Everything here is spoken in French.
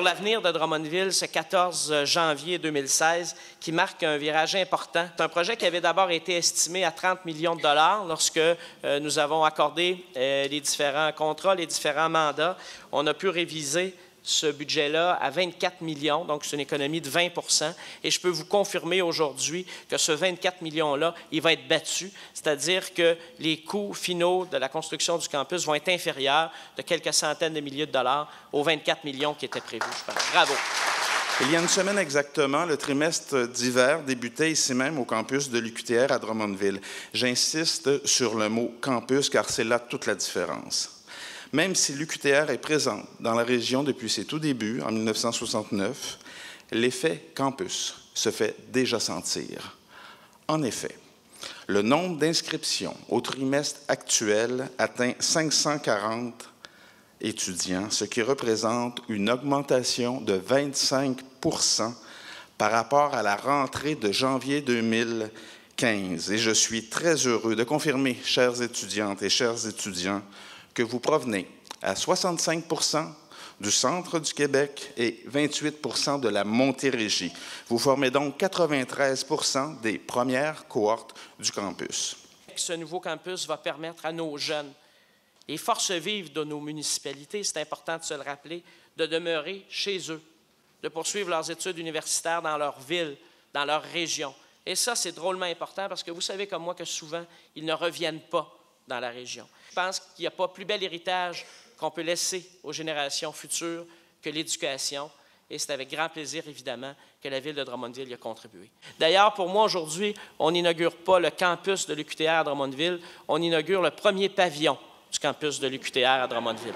l'avenir de Drummondville ce 14 janvier 2016 qui marque un virage important. C'est un projet qui avait d'abord été estimé à 30 millions de dollars lorsque nous avons accordé les différents contrats, les différents mandats. On a pu réviser ce budget-là à 24 millions, donc c'est une économie de 20 %. Et je peux vous confirmer aujourd'hui que ce 24 millions-là, il va être battu, c'est-à-dire que les coûts finaux de la construction du campus vont être inférieurs de quelques centaines de milliers de dollars aux 24 millions qui étaient prévus, je pense. Bravo! Il y a une semaine exactement, le trimestre d'hiver débutait ici même au campus de l'UQTR à Drummondville. J'insiste sur le mot « campus » car c'est là toute la différence. Même si l'UQTR est présente dans la région depuis ses tout débuts, en 1969, l'effet campus se fait déjà sentir. En effet, le nombre d'inscriptions au trimestre actuel atteint 540 étudiants, ce qui représente une augmentation de 25 % par rapport à la rentrée de janvier 2015. Et je suis très heureux de confirmer, chères étudiantes et chers étudiants, que vous provenez à 65 % du centre du Québec et 28 % de la Montérégie. Vous formez donc 93 % des premières cohortes du campus. Ce nouveau campus va permettre à nos jeunes, les forces vives de nos municipalités, c'est important de se le rappeler, de demeurer chez eux, de poursuivre leurs études universitaires dans leur ville, dans leur région. Et ça, c'est drôlement important parce que vous savez comme moi que souvent, ils ne reviennent pas dans la région. Je pense qu'il n'y a pas plus bel héritage qu'on peut laisser aux générations futures que l'éducation. Et c'est avec grand plaisir, évidemment, que la Ville de Drummondville y a contribué. D'ailleurs, pour moi, aujourd'hui, on n'inaugure pas le campus de l'UQTR à Drummondville, on inaugure le premier pavillon du campus de l'UQTR à Drummondville.